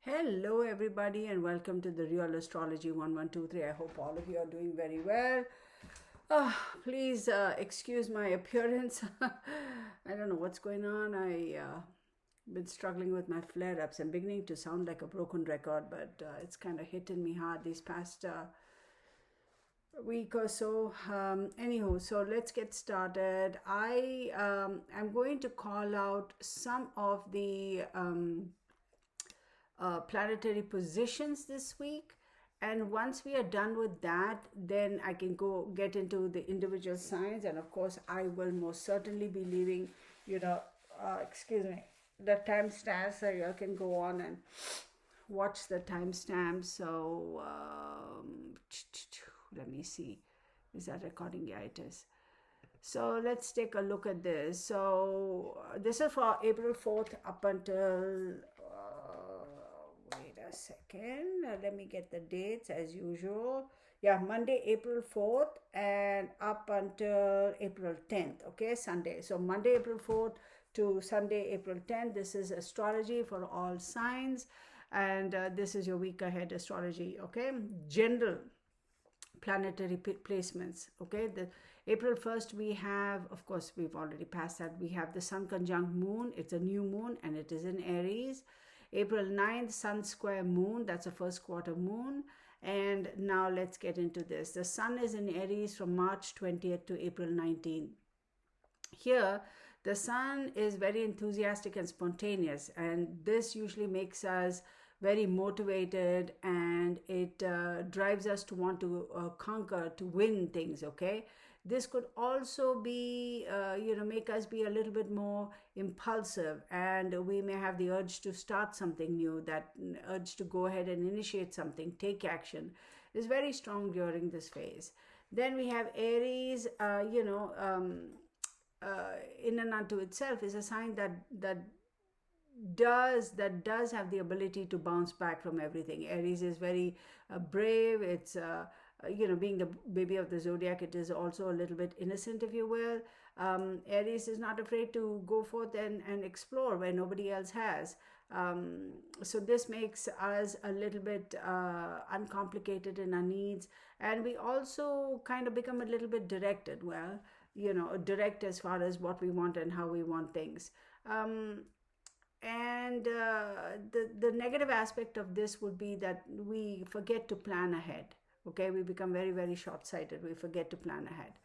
Hello everybody and welcome to the Real Astrology 1123. I hope all of you are doing very well. Please excuse my appearance. I don't know what's going on. I been struggling with my flare-ups. I'm beginning to sound like a broken record, but it's kind of hitting me hard these past week or so. Anywho, so let's get started. I'm going to call out some of the planetary positions this week, and once we are done with that, then I can go get into the individual signs. And of course I will most certainly be leaving excuse me, the timestamps, so you can go on and watch the timestamps. So let me see, is that recording? Yeah, it is. So let's take a look at this. So this is for April 4th up until wait a second, let me get the dates as usual. Yeah, Monday April 4th and up until April 10th. Okay, Sunday. So Monday April 4th to Sunday April 10th. This is astrology for all signs, and this is your week ahead astrology. Okay, general planetary placements. Okay, the April 1st we have, of course we've already passed that, we have the Sun conjunct Moon. It's a new moon and it is in Aries. April 9th, Sun square Moon, that's a first quarter moon. And now let's get into this. The Sun is in Aries from March 20th to April 19th. Here, the Sun is very enthusiastic and spontaneous, and this usually makes us very motivated, and it drives us to want to conquer, to win things. Okay, this could also be make us be a little bit more impulsive, and we may have the urge to start something new. That urge to go ahead and initiate something, take action, is very strong during this phase. Then we have Aries. In and unto itself is a sign that does have the ability to bounce back from everything. Aries is very brave. It's being the baby of the zodiac, it is also a little bit innocent, if you will. Aries is not afraid to go forth and explore where nobody else has. So this makes us a little bit uncomplicated in our needs, and we also kind of become a little bit directed. Well, direct as far as what we want and how we want things. And the negative aspect of this would be that we forget to plan ahead. Okay, we become very, very short-sighted. We forget to plan ahead.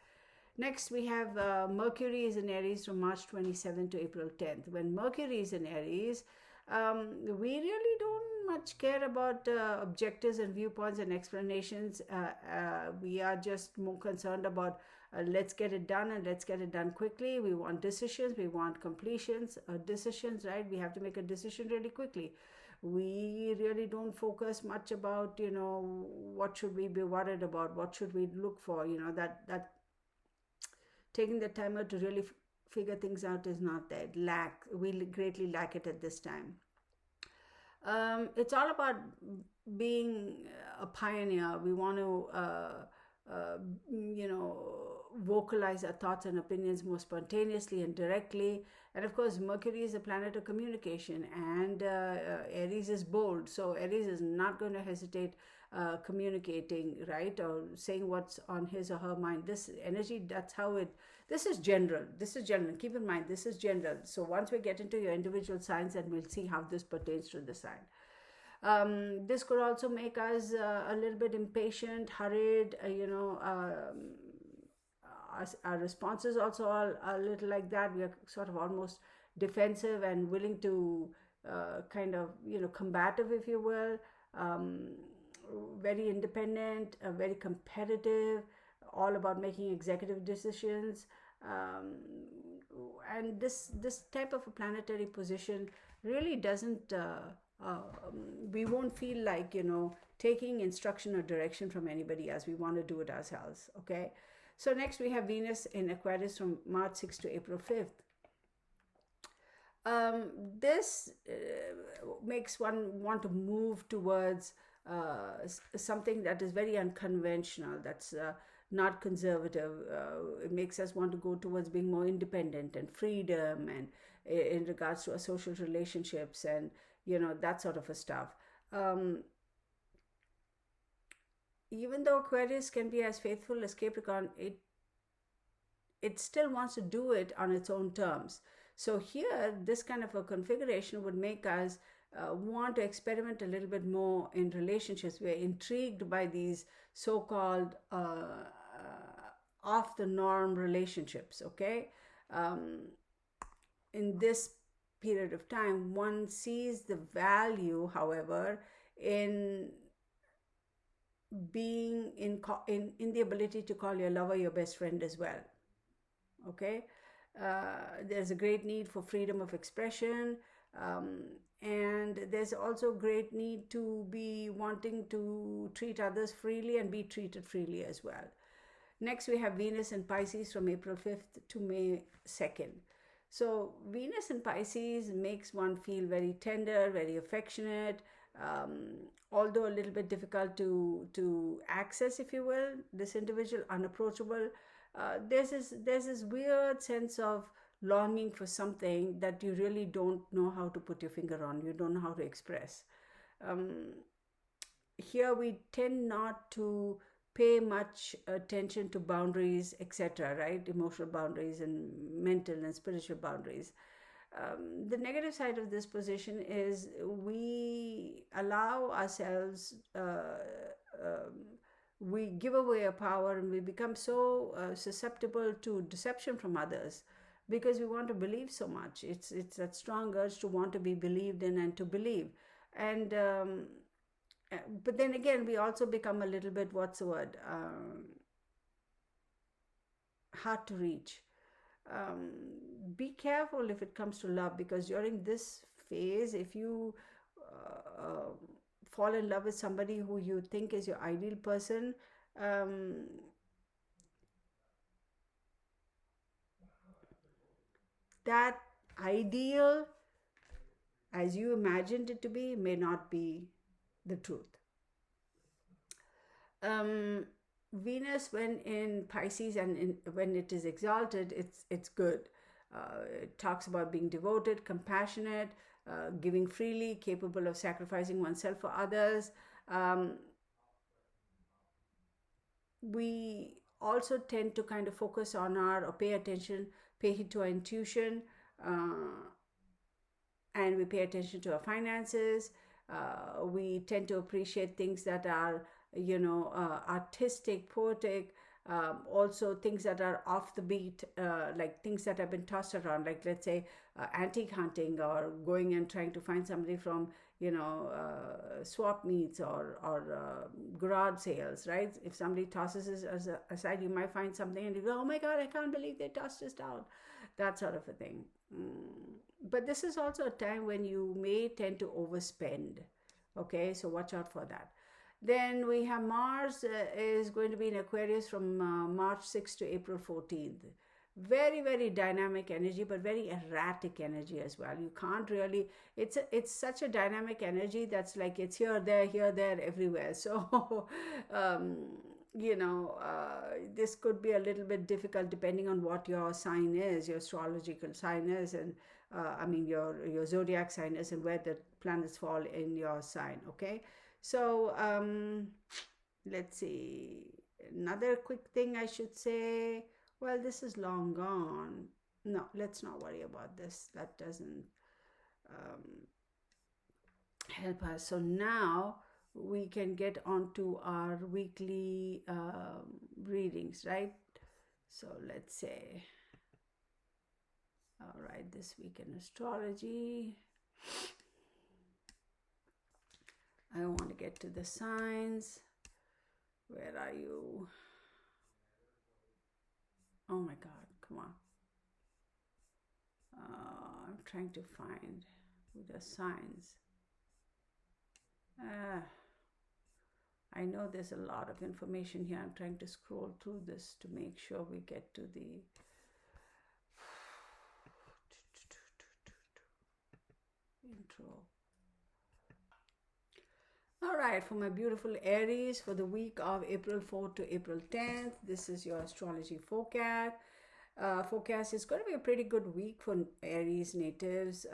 Next, we have Mercury is in Aries from March 27th to April 10th. When Mercury is in Aries, we really don't much care about objectives and viewpoints and explanations. We are just more concerned about let's get it done, and let's get it done quickly. We want decisions, we want completions, decisions, right? We have to make a decision really quickly. We really don't focus much about, what should we be worried about, what should we look for, that taking the time out to really figure things out is not there. We greatly lack it at this time. It's all about being a pioneer. We want to vocalize our thoughts and opinions more spontaneously and directly. And of course, Mercury is a planet of communication, and Aries is bold. So Aries is not going to hesitate communicating, right, or saying what's on his or her mind. This energy, this is general. Keep in mind, this is general. So once we get into your individual signs, and we'll see how this pertains to the sign. This could also make us a little bit impatient, hurried, our responses also are a little like that. We are sort of almost defensive and willing to combative, if you will. Very independent, very competitive, all about making executive decisions. And this type of a planetary position really doesn't, we won't feel like, taking instruction or direction from anybody else. We want to do it ourselves. Okay. So next we have Venus in Aquarius from March 6th to April 5th. This makes one want to move towards something that is very unconventional, that's not conservative. It makes us want to go towards being more independent and freedom, and in regards to our social relationships and that sort of a stuff. Even though Aquarius can be as faithful as Capricorn, it still wants to do it on its own terms. So here, this kind of a configuration would make us want to experiment a little bit more in relationships. We're intrigued by these so-called off the norm relationships, okay? In this period of time, one sees the value, however, in being in the ability to call your lover your best friend as well. Okay, there's a great need for freedom of expression, and there's also great need to be wanting to treat others freely and be treated freely as well. Next, we have Venus in Pisces from April 5th to May 2nd. So Venus in Pisces makes one feel very tender, very affectionate, although a little bit difficult to access, if you will. This individual, unapproachable. There's this weird sense of longing for something that you really don't know how to put your finger on. You don't know how to express. Here we tend not to pay much attention to boundaries, etc., right? Emotional boundaries and mental and spiritual boundaries. The negative side of this position is we allow ourselves, we give away our power, and we become so susceptible to deception from others because we want to believe so much. It's that strong urge to want to be believed in and to believe. And but then again, we also become a little bit, what's the word, hard to reach. Be careful if it comes to love, because during this phase, if you fall in love with somebody who you think is your ideal person, that ideal, as you imagined it to be, may not be the truth. Venus, when in Pisces and when it is exalted, it's good. It talks about being devoted, compassionate, giving freely, capable of sacrificing oneself for others. We also tend to kind of focus on or pay attention, pay heed to our intuition, and we pay attention to our finances. We tend to appreciate things that are, artistic, poetic, also things that are off the beat, like things that have been tossed around, like let's say antique hunting, or going and trying to find somebody from swap meets or garage sales, right? If somebody tosses it aside, you might find something and you go, oh my god, I can't believe they tossed this down, that sort of a thing. But this is also a time when you may tend to overspend. Okay, so watch out for that. Then we have Mars is going to be in Aquarius from March 6th to April 14th. Very, very dynamic energy, but very erratic energy as well. You can't really, it's such a dynamic energy that's like it's here, there, everywhere. So, this could be a little bit difficult depending on what your sign is, your astrological sign is, and your zodiac sign is, and where the planets fall in your sign. Okay, so let's see. Another quick thing I should say. Well, this is long gone. No, let's not worry about this. That doesn't help us. So now we can get on to our weekly readings, right? So let's say, all right, this week in astrology. I want to get to the signs. Where are you? Oh my god, come on. I'm trying to find the signs. I know there's a lot of information here. I'm trying to scroll through this to make sure we get to the intro. All right, for my beautiful Aries, for the week of April 4th to April 10th, this is your astrology forecast. forecast, it's going to be a pretty good week for Aries natives.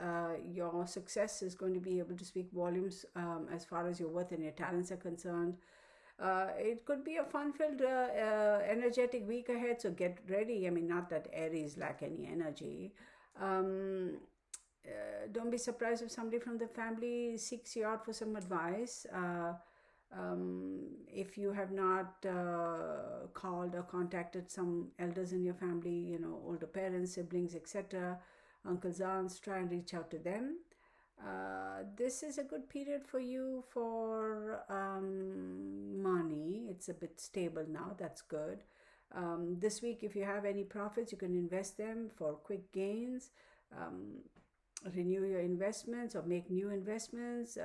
Your success is going to be able to speak volumes as far as your worth and your talents are concerned. It could be a fun-filled, energetic week ahead, so get ready. I mean, not that Aries lack any energy. Don't be surprised if somebody from the family seeks you out for some advice. If you have not called or contacted some elders in your family, older parents, siblings, etc., uncles, aunts, try and reach out to them. This is a good period for you for money. It's a bit stable now. That's good. This week, if you have any profits, you can invest them for quick gains. Renew your investments or make new investments.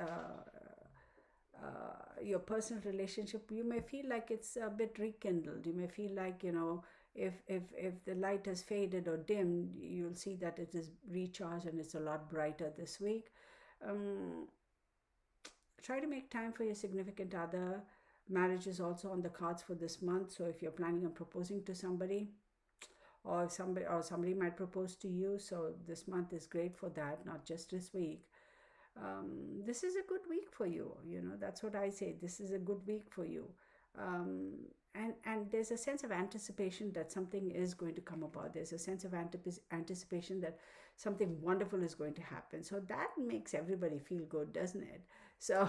Your personal relationship, you may feel like it's a bit rekindled. You may feel like, if the light has faded or dimmed, you'll see that it is recharged and it's a lot brighter this week. Try to make time for your significant other. Marriage is also on the cards for this month, so if you're planning on proposing to somebody, or somebody might propose to you, so this month is great for that, not just this week. This is a good week for you. That's what I say. This is a good week for you. And there's a sense of anticipation that something is going to come about. There's a sense of anticipation that something wonderful is going to happen. So that makes everybody feel good, doesn't it? So,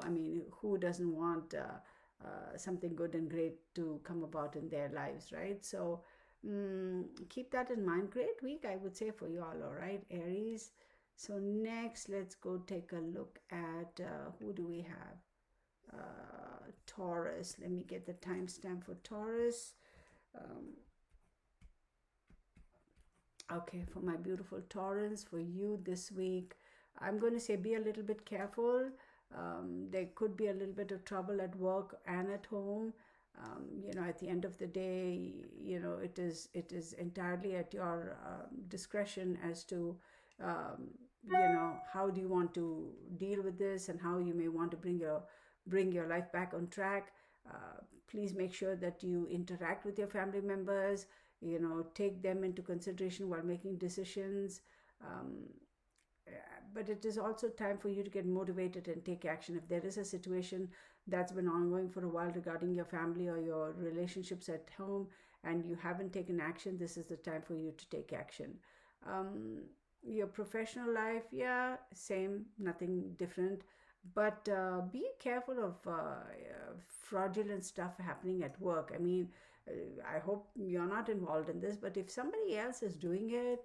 I mean, who doesn't want something good and great to come about in their lives, right? So keep that in mind. Great week, I would say, for you all, all right, Aries. So next, let's go take a look at who do we have? Taurus. Let me get the timestamp for Taurus. Okay, for my beautiful Taurus, for you this week, I'm going to say be a little bit careful. There could be a little bit of trouble at work and at home. At the end of the day, it is entirely at your discretion as to how do you want to deal with this, and how you may want to bring your life back on track. Please make sure that you interact with your family members, take them into consideration while making decisions. But it is also time for you to get motivated and take action. If there is a situation that's been ongoing for a while regarding your family or your relationships at home and you haven't taken action, this is the time for you to take action. Your professional life, yeah, same, nothing different. But be careful of fraudulent stuff happening at work. I mean, I hope you're not involved in this, but if somebody else is doing it,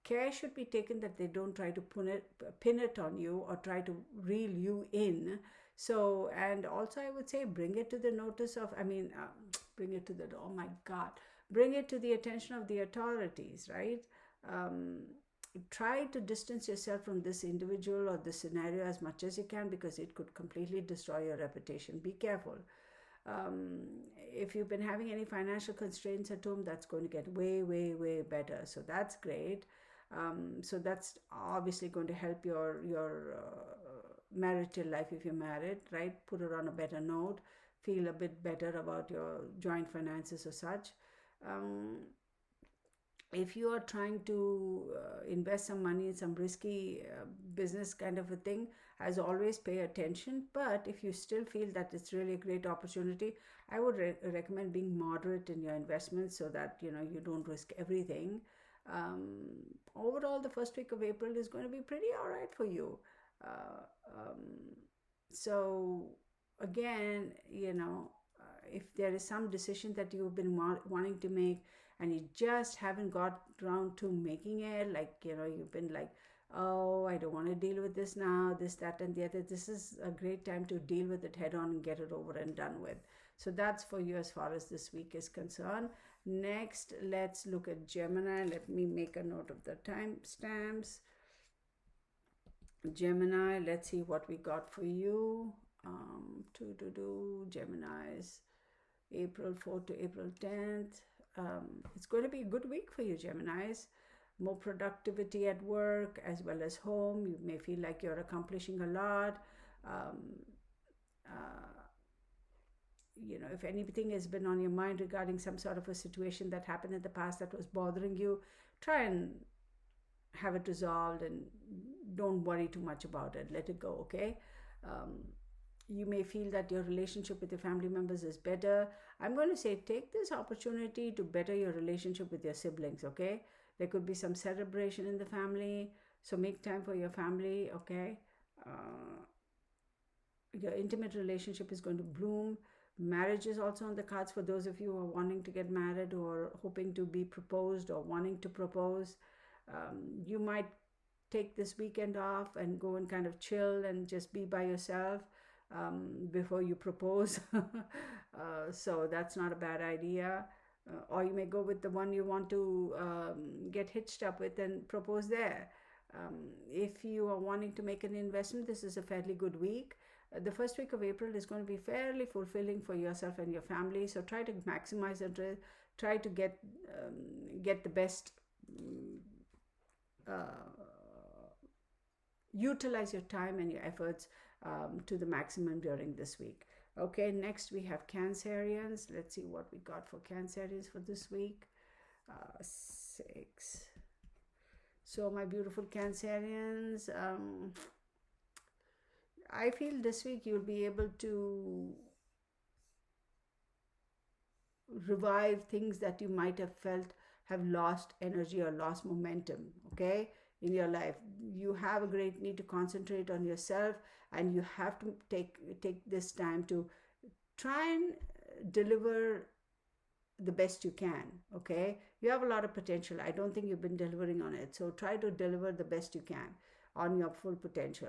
care should be taken that they don't try to pin it on you or try to reel you in. So, and also I would say bring it to the notice of, bring it to the, oh my God, bring it to the attention of the authorities, right? Try to distance yourself from this individual or this scenario as much as you can, because it could completely destroy your reputation. Be careful. If you've been having any financial constraints at home, that's going to get way, way, way better. So that's great. So that's obviously going to help your marital life if you're married, right? Put it on a better note. Feel a bit better about your joint finances or such. If you are trying to invest some money in some risky business kind of a thing, as always, pay attention. But if you still feel that it's really a great opportunity, I would recommend being moderate in your investments so that you don't risk everything. Overall, the first week of April is going to be pretty all right for you. So again, if there is some decision that you've been wanting to make and you just haven't got around to making it, like, you've been like, oh, I don't want to deal with this now, this, that, and the other, this is a great time to deal with it head on and get it over and done with. So that's for you as far as this week is concerned. Next, let's look at Gemini. Let me make a note of the timestamps. Gemini, let's see what we got for you. Gemini's April 4th to April 10th. It's going to be a good week for you, Geminis. More productivity at work as well as home. You may feel like you're accomplishing a lot. if anything has been on your mind regarding some sort of a situation that happened in the past that was bothering you, try and have it resolved and don't worry too much about it. Let it go, okay? You may feel that your relationship with your family members is better. I'm going to say take this opportunity to better your relationship with your siblings, okay? There could be some celebration in the family, so make time for your family, okay? Your intimate relationship is going to bloom. Marriage is also on the cards for those of you who are wanting to get married or hoping to be proposed or wanting to propose. You might take this weekend off and go and kind of chill and just be by yourself before you propose. So that's not a bad idea. Or you may go with the one you want to get hitched up with and propose there. If you are wanting to make an investment, this is a fairly good week. The first week of April is going to be fairly fulfilling for yourself and your family. So try to maximize it. Try to get the best. Utilize your time and your efforts to the maximum during this week. Okay, next we have Cancerians. Let's see what we got for Cancerians for this week. 6. So my beautiful Cancerians, I feel this week you'll be able to revive things that you might have felt have lost energy or lost momentum, okay, in your life. You have a great need to concentrate on yourself, and you have to take this time to try and deliver the best you can, okay? You have a lot of potential. I don't think you've been delivering on it, so try to deliver the best you can on your full potential.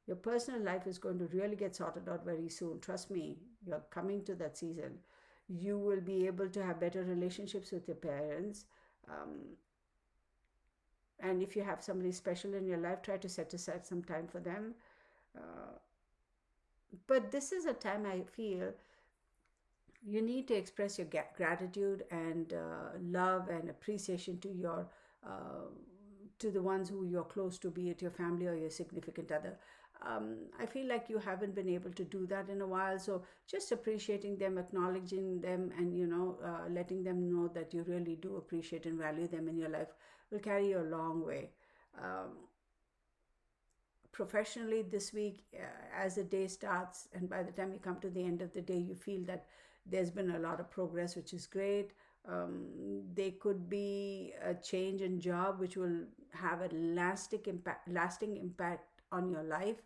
Your personal life is going to really get sorted out very soon. Trust me, you're coming to that season. You will be able to have better relationships with your parents. And if you have somebody special in your life, try to set aside some time for them. But this is a time I feel you need to express your gratitude and love and appreciation to your to the ones who you're close to, be it your family or your significant other. I feel like you haven't been able to do that in a while, so just appreciating them, acknowledging them, and letting them know that you really do appreciate and value them in your life will carry you a long way. Professionally this week, as the day starts and by the time you come to the end of the day, you feel that there's been a lot of progress, which is great. There could be a change in job which will have a lasting impact on your life.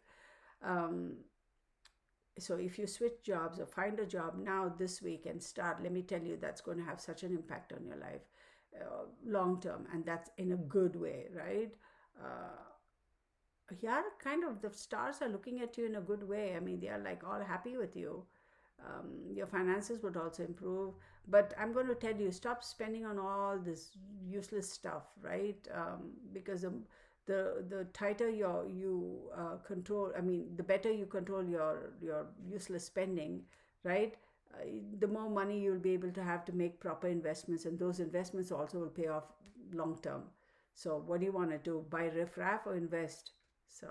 So if you switch jobs or find a job now this week and start, let me tell you, that's going to have such an impact on your life long term, and that's in a good way, right? Yeah, kind of the stars are looking at you in a good way. I mean, they are like all happy with you. Your finances would also improve, but I'm going to tell you, stop spending on all this useless stuff, right? Because the tighter you control, I mean, the better you control your useless spending, right? The more money you'll be able to have to make proper investments, and those investments also will pay off long term. So what do you want to do? Buy riffraff or invest? So,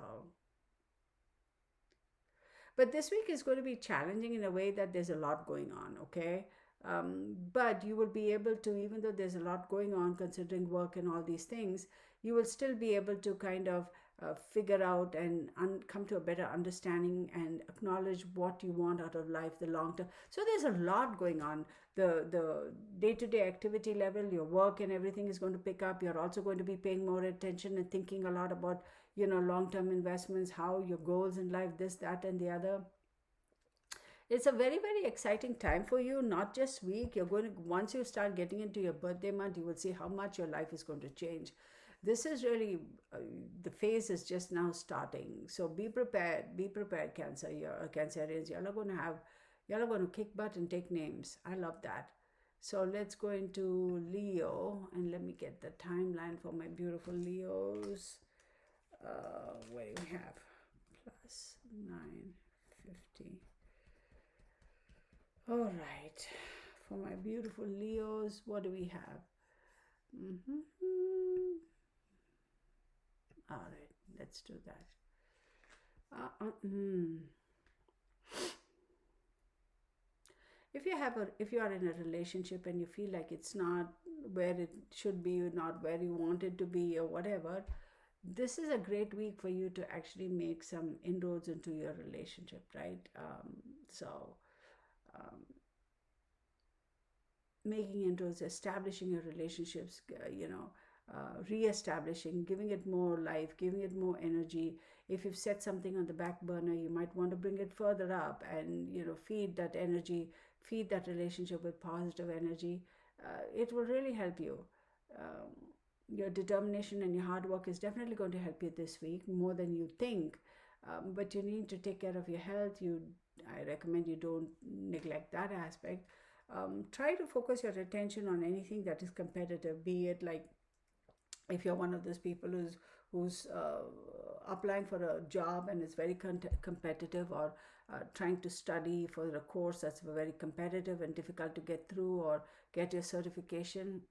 but this week is going to be challenging in a way that there's a lot going on, okay? But you will be able to, even though there's a lot going on considering work and all these things, you will still be able to kind of figure out and come to a better understanding and acknowledge what you want out of life, the long term. So there's a lot going on. The day-to-day activity level, your work and everything is going to pick up. You're also going to be paying more attention and thinking a lot about, long-term investments, how your goals in life, this, that, and the other. It's a very, very exciting time for you, not just week. You're going to, once you start getting into your birthday month, you will see how much your life is going to change. This is really, the phase is just now starting. So be prepared, Cancerians. Y'all are going to kick butt and take names. I love that. So let's go into Leo, and let me get the timeline for my beautiful Leos. What do we have? Plus 950. All right. For my beautiful Leos, what do we have? All right, let's do that. Uh, uh, mm. If you are in a relationship and you feel like it's not where it should be, not where you want it to be, or whatever, this is a great week for you to actually make some inroads into your relationship, right? So making inroads, establishing your relationships, re-establishing, giving it more life, giving it more energy. If you've set something on the back burner, you might want to bring it further up and, feed that energy, feed that relationship with positive energy. It will really help you. Um, your determination and your hard work is definitely going to help you this week more than you think. But you need to take care of your health. I recommend you don't neglect that aspect. Try to focus your attention on anything that is competitive, be it like if you're one of those people who's applying for a job and is very competitive, or trying to study for a course that's very competitive and difficult to get through, or get your certification.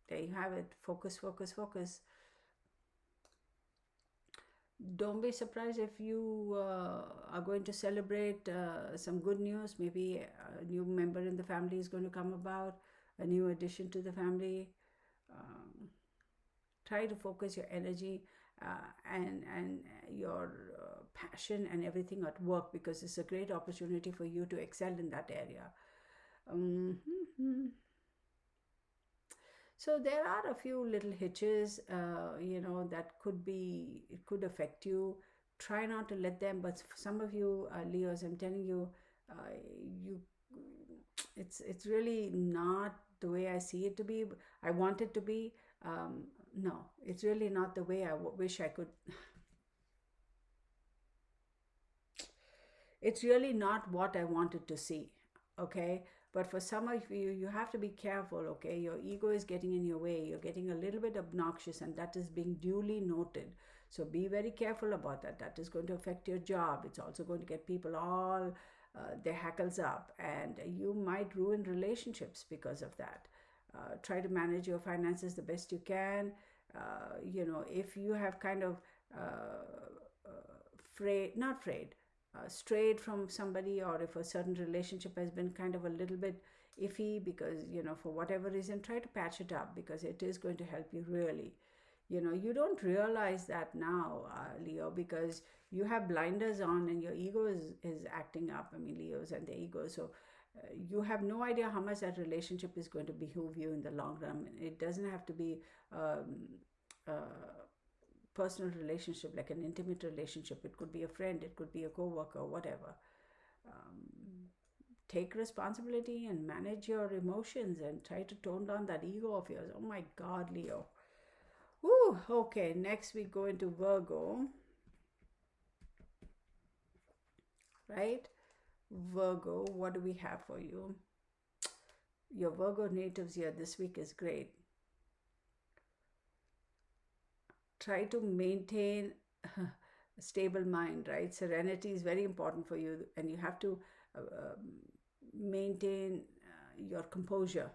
There you have it. Focus, focus, focus. Don't be surprised if you are going to celebrate some good news. Maybe a new member in the family is going to come about, a new addition to the family. Um, Try to focus your energy and your passion and everything at work, because it's a great opportunity for you to excel in that area. So there are a few little hitches, that it could affect you. Try not to let them, but for some of you, Leos, I'm telling you, you, it's really not the way I see it to be. I want it to be. No, it's really not the way I wish I could. It's really not what I wanted to see. Okay. But for some of you, you have to be careful. Okay. Your ego is getting in your way. You're getting a little bit obnoxious, and that is being duly noted. So be very careful about that. That is going to affect your job. It's also going to get people all their hackles up, and you might ruin relationships because of that. Try to manage your finances the best you can. If you have kind of strayed from somebody, or if a certain relationship has been kind of a little bit iffy because, for whatever reason, try to patch it up, because it is going to help you really. You don't realize that now, Leo, because you have blinders on and your ego is acting up. I mean, Leos and their ego. So you have no idea how much that relationship is going to behoove you in the long run. It doesn't have to be a personal relationship, like an intimate relationship. It could be a friend, it could be a co-worker, whatever. Take responsibility and manage your emotions, and try to tone down that ego of yours. Oh my God, Leo. Woo, okay, next we go into Virgo, right? Virgo, what do we have for you? Your Virgo natives here this week is great. Try to maintain a stable mind, right? Serenity is very important for you, and you have to maintain your composure.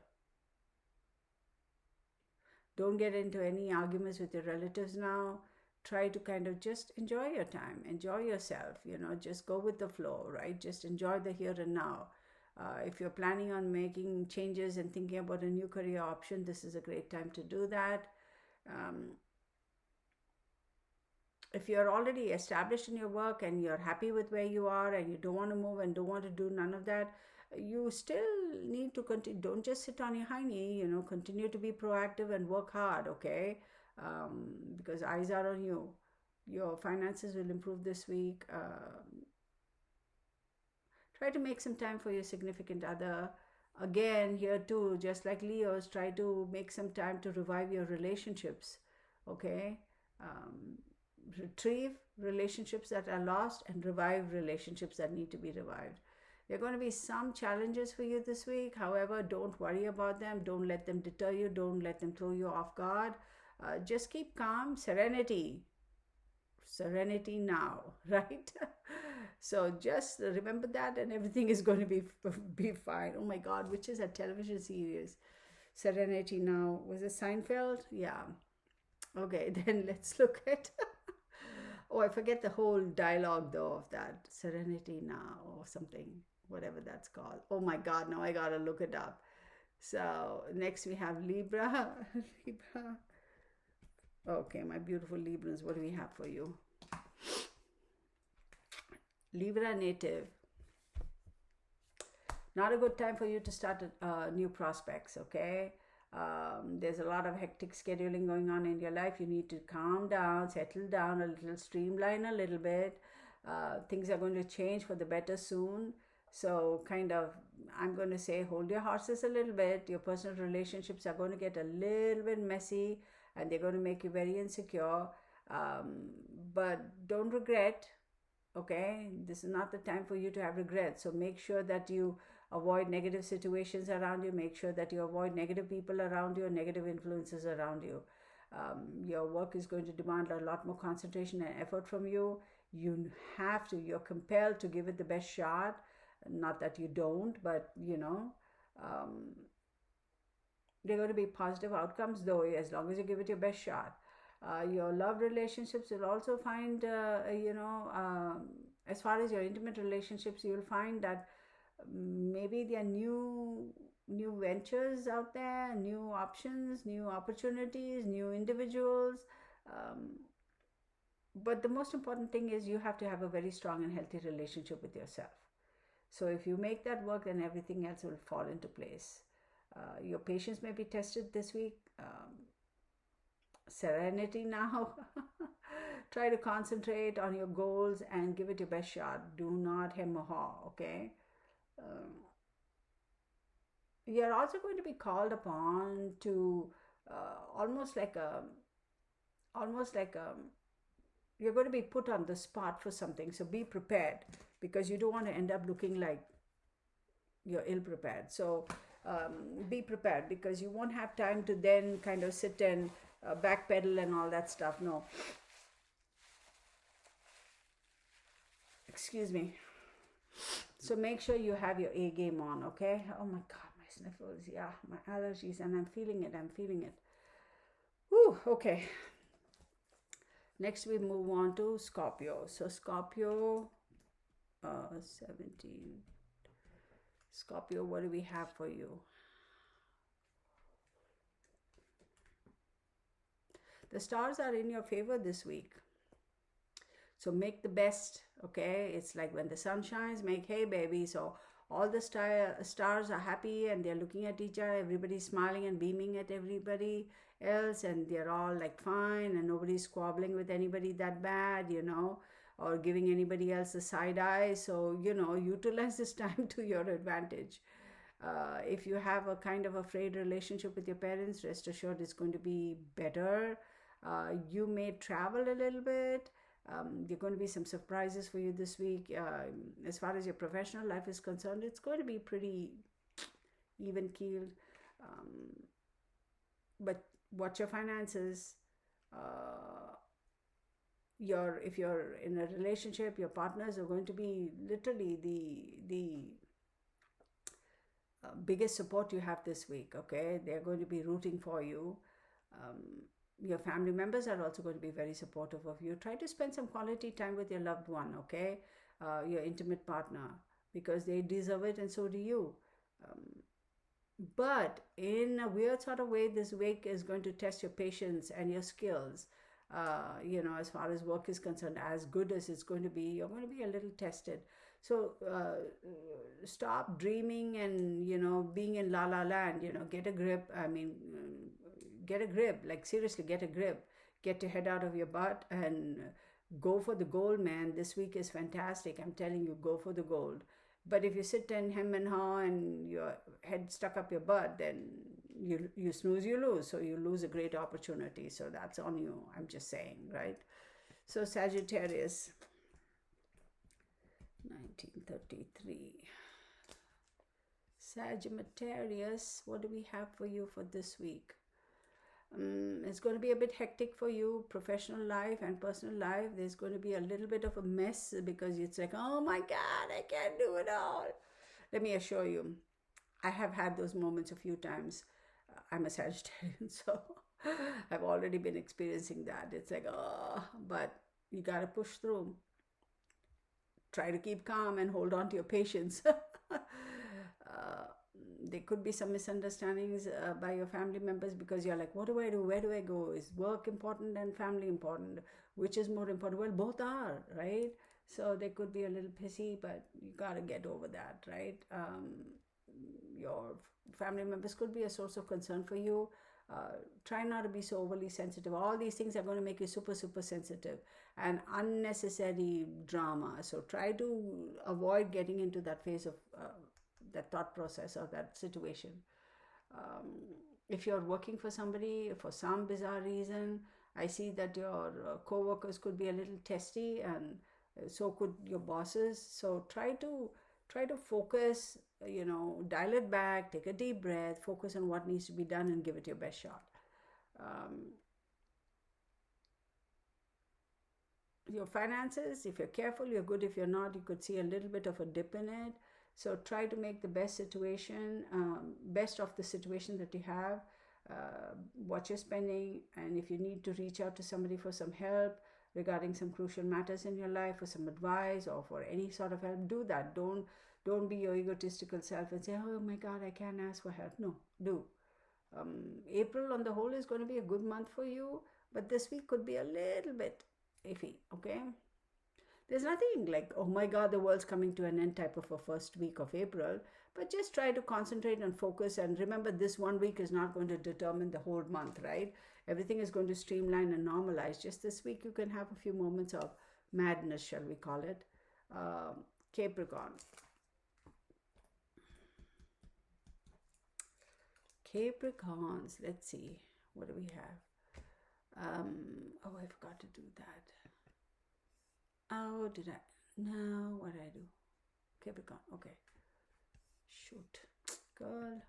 Don't get into any arguments with your relatives now. Try to kind of just enjoy your time, enjoy yourself, just go with the flow, right? Just enjoy the here and now. If you're planning on making changes and thinking about a new career option, this is a great time to do that. If you're already established in your work and you're happy with where you are and you don't want to move and don't want to do none of that, you still need to continue. Don't just sit on your hiney, continue to be proactive and work hard, okay? Because eyes are on you. Your finances will improve this week. Try to make some time for your significant other. Again, here too, just like Leos, try to make some time to revive your relationships, okay? Retrieve relationships that are lost and revive relationships that need to be revived. There are going to be some challenges for you this week. However, don't worry about them. Don't let them deter you. Don't let them throw you off guard. Just keep calm. Serenity now, right? So just remember that, and everything is going to be fine. Oh my God, which is a television series? Serenity Now. Was it Seinfeld? Yeah. Okay, then let's look at Oh, I forget the whole dialogue though of that. Serenity now or something, whatever that's called. Oh my God, now I gotta look it up. So next we have Libra. Libra. Okay, my beautiful Librans, what do we have for you? Libra native. Not a good time for you to start new prospects, okay? There's a lot of hectic scheduling going on in your life. You need to calm down, settle down a little, streamline a little bit. Things are going to change for the better soon. So kind of, I'm going to say, hold your horses a little bit. Your personal relationships are going to get a little bit messy and they're going to make you very insecure. But don't regret, okay? This is not the time for you to have regrets. So make sure that you avoid negative situations around you. Make sure that you avoid negative people around you, negative influences around you. Your work is going to demand a lot more concentration and effort from you. You have to, you're compelled to give it the best shot. Not that you don't, but you know, there are going to be positive outcomes though, as long as you give it your best shot. Your love relationships will also find, as far as your intimate relationships, you'll find that maybe there are new ventures out there, new options, new opportunities, new individuals. But the most important thing is you have to have a very strong and healthy relationship with yourself. So if you make that work, then everything else will fall into place. Your patience may be tested this week. Serenity now. Try to concentrate on your goals and give it your best shot. Do not hem or haw, okay? You're also going to be called upon to almost like you're going to be put on the spot for something. So be prepared, because you don't want to end up looking like you're ill prepared. So be prepared, because you won't have time to then kind of sit and backpedal and all that stuff. No. Excuse me. So make sure you have your A game on, okay? Oh my God, my sniffles, yeah, my allergies, and I'm feeling it. Whew, okay. Next we move on to Scorpio. So Scorpio, 17. Scorpio, what do we have for you? The stars are in your favor this week. So make the best, okay? It's like when the sun shines, make hay, baby. So all the stars are happy and they're looking at each other. Everybody's smiling and beaming at everybody else, and they're all like fine, and nobody's squabbling with anybody that bad, you know, or giving anybody else a side eye. So, you know, utilize this time to your advantage. If you have a kind of a frayed relationship with your parents, rest assured it's going to be better. You may travel a little bit. There are going to be some surprises for you this week. As far as your professional life is concerned, it's going to be pretty even-keeled. But watch your finances. If you're in a relationship, your partners are going to be literally the biggest support you have this week, okay? They're going to be rooting for you. Your family members are also going to be very supportive of you. Try to spend some quality time with your loved one, okay? Your intimate partner, because they deserve it and so do you. But in a weird sort of way, this week is going to test your patience and your skills. As far as work is concerned, as good as it's going to be, you're going to be a little tested. So stop dreaming and, being in la la land, get a grip. Get a grip, like seriously, get a grip. Get your head out of your butt and go for the gold, man. This week is fantastic. I'm telling you, go for the gold. But if you sit and hem and haw and your head stuck up your butt, then you snooze, you lose. So you lose a great opportunity. So that's on you. I'm just saying, right? So Sagittarius, 1933. Sagittarius, what do we have for you for this week? It's going to be a bit hectic for you, professional life and personal life. There's going to be a little bit of a mess because it's like, oh my God, I can't do it all. Let me assure you, I have had those moments a few times. I'm a Sagittarian, so I've already been experiencing that. It's like, oh, but You got to push through. Try to keep calm and hold on to your patience. There could be some misunderstandings by your family members because you're like, what do I do? Where do I go? Is work important and family important? Which is more important? Well, both are, right? So they could be a little pissy, but you got to get over that, right? Your family members could be a source of concern for you. Try not to be so overly sensitive. All these things are going to make you super, super sensitive and unnecessary drama. So try to avoid getting into that phase of that thought process or that situation. If you're working for somebody for some bizarre reason, I see that your co-workers could be a little testy, and so could your bosses. So try to focus, dial it back, take a deep breath, focus on what needs to be done and give it your best shot. Your finances, if you're careful, you're good. If you're not, you could see a little bit of a dip in it. So try to make the best of the situation that you have. What you're spending, and if you need to reach out to somebody for some help regarding some crucial matters in your life, for some advice or for any sort of help, do that. Don't be your egotistical self and say, oh my God, I can't ask for help. No, do. April on the whole is going to be a good month for you, but this week could be a little bit iffy, okay? There's nothing like, oh my God, the world's coming to an end type of a first week of April, but just try to concentrate and focus. And remember, this 1 week is not going to determine the whole month, right? Everything is going to streamline and normalize. Just this week, you can have a few moments of madness, shall we call it. Capricorn. Capricorns, let's see, what do we have? Oh, I forgot to do that. Oh, did I? No, what did I do? Capricorn, okay. Shoot, girl.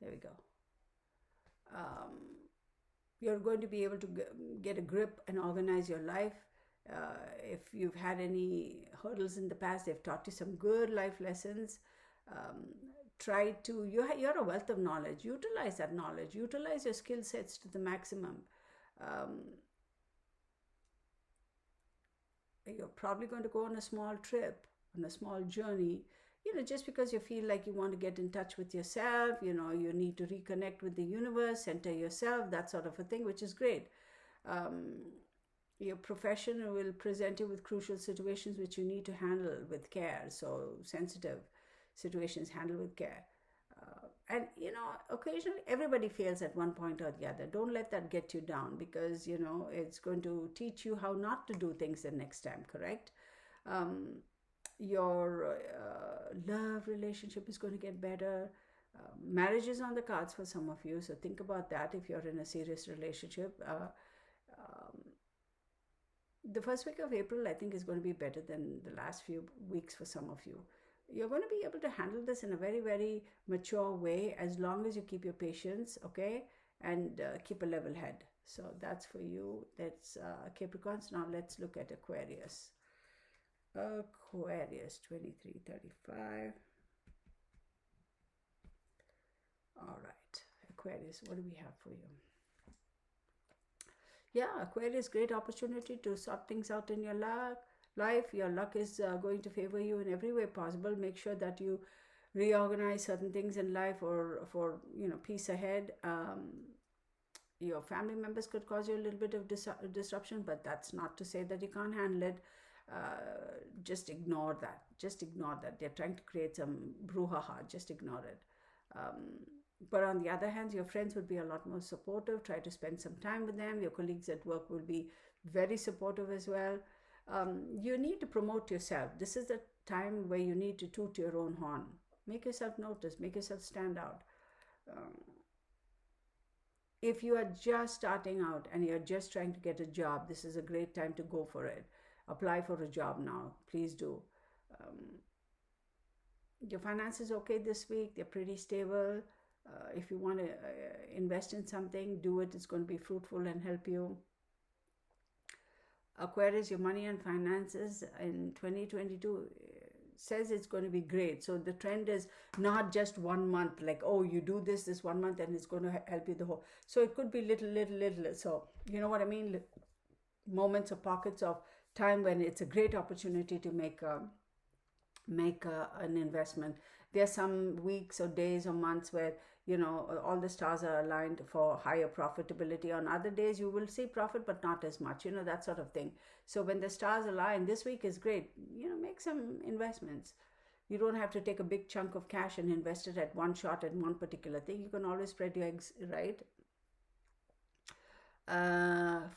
There we go. You're going to be able to get a grip and organize your life. If you've had any hurdles in the past, they've taught you some good life lessons. You're a wealth of knowledge. Utilize that knowledge. Utilize your skill sets to the maximum. You're probably going to go on a small trip, on a small journey, just because you feel like you want to get in touch with yourself, you need to reconnect with the universe, center yourself, that sort of a thing, which is great. Your profession will present you with crucial situations which you need to handle with care. So sensitive situations, handle with care. And, occasionally everybody fails at one point or the other. Don't let that get you down, because, it's going to teach you how not to do things the next time, correct? Your love relationship is going to get better. Marriage is on the cards for some of you, so think about that if you're in a serious relationship. The first week of April, I think, is going to be better than the last few weeks for some of you. You're going to be able to handle this in a very, very mature way, as long as you keep your patience, okay, and keep a level head. So that's for you. That's Capricorns. Now let's look at Aquarius. Aquarius 2335. All right, Aquarius, what do we have for you? Yeah, Aquarius, great opportunity to sort things out in your life. Your luck is going to favor you in every way possible. Make sure that you reorganize certain things in life for peace ahead. Your family members could cause you a little bit of disruption, but that's not to say that you can't handle it. Just ignore that. They're trying to create some brouhaha. Just ignore it. But on the other hand, your friends would be a lot more supportive. Try to spend some time with them. Your colleagues at work will be very supportive as well. You need to promote yourself. This is the time where you need to toot your own horn. Make yourself notice. Make yourself stand out. If you are just starting out and you're just trying to get a job, this is a great time to go for it. Apply for a job now. Please do. Your finances okay this week. They're pretty stable. If you want to invest in something, do it. It's going to be fruitful and help you. Aquarius, your money and finances in 2022 says it's going to be great. So the trend is not just 1 month, like, oh, you do this 1 month and it's going to help you the whole. So it could be little. So you know what I mean? moments or pockets of time when it's a great opportunity to make an investment. There are some weeks or days or months where, you know, all the stars are aligned for higher profitability. On other days you will see profit but not as much, you know, that sort of thing. So when the stars align, this week is great, you know, make some investments. You don't have to take a big chunk of cash and invest it at one shot at one particular thing. You can always spread your eggs, right?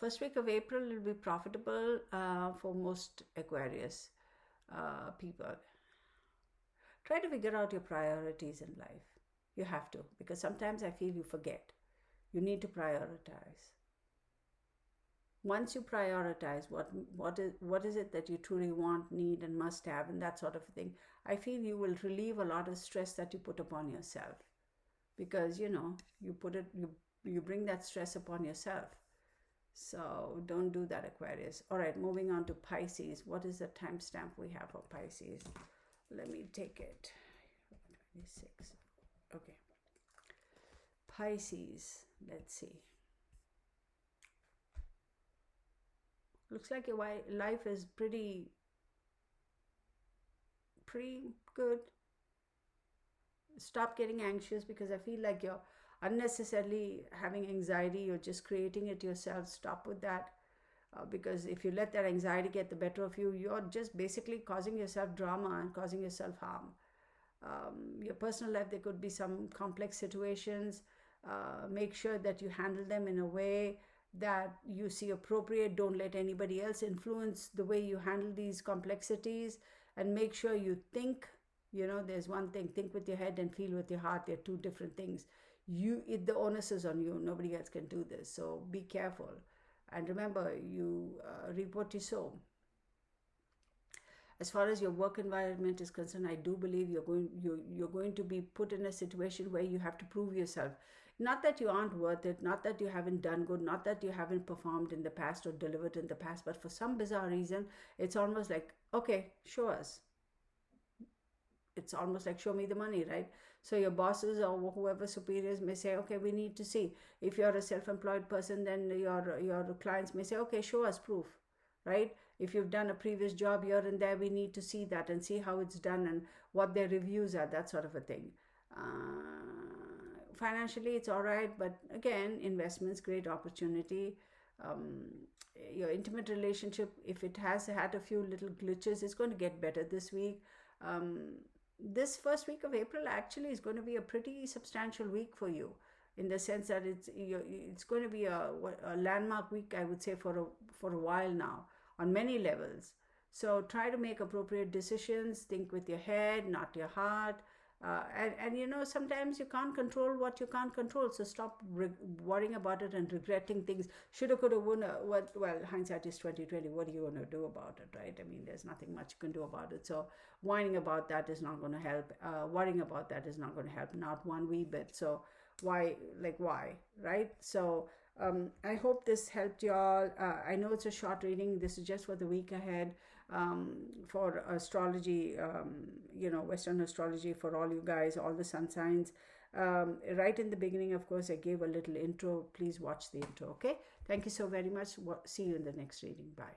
First week of April will be profitable for most Aquarius people. Try to figure out your priorities in life. You have to, because sometimes I feel you forget. You need to prioritize. Once you prioritize what is it that you truly want, need, and must have, and that sort of thing, I feel you will relieve a lot of stress that you put upon yourself, because, you know, you bring that stress upon yourself. So don't do that, Aquarius. All right, moving on to Pisces. What is the timestamp we have for Pisces? Let me take it. 26. Okay. Pisces. Let's see. Looks like your life is pretty good. Stop getting anxious, because I feel like you're unnecessarily having anxiety. You're just creating it yourself. Stop with that. Because if you let that anxiety get the better of you, you're just basically causing yourself drama and causing yourself harm. Your personal life, there could be some complex situations. Make sure that you handle them in a way that you see appropriate. Don't let anybody else influence the way you handle these complexities, and make sure you think. You know, there's one thing, think with your head and feel with your heart. They're two different things. The onus is on you. Nobody else can do this. So be careful. And remember, you reap what you sow. As far as your work environment is concerned, I do believe you're going to be put in a situation where you have to prove yourself. Not that you aren't worth it, not that you haven't done good, not that you haven't performed in the past or delivered in the past, but for some bizarre reason, it's almost like, okay, show us. It's almost like, show me the money, right? So your bosses or whoever superiors may say, okay, we need to see. If you're a self-employed person, then your clients may say, okay, show us proof, right? If you've done a previous job here and there, we need to see that and see how it's done and what their reviews are, that sort of a thing. Financially, it's all right, but again, investments, great opportunity. Your intimate relationship, if it has had a few little glitches, it's going to get better this week. This first week of April actually is going to be a pretty substantial week for you, in the sense that it's going to be a landmark week, I would say, for a while now, on many levels. So try to make appropriate decisions. Think with your head, not your heart. And you know, sometimes you can't control what you can't control, so stop worrying about it and regretting things. Shoulda, coulda, woulda. Well, hindsight is 2020. What are you going to do about it, right? I mean, there's nothing much you can do about it. So whining about that is not going to help. Worrying about that is not going to help, not one wee bit. So why, right? So I hope this helped you all. I know it's a short reading. This is just for the week ahead. For astrology, you know, Western astrology for all you guys, all the sun signs. Right in the beginning, of course, I gave a little intro. Please watch the intro, okay? Thank you so very much. See you in the next reading. Bye.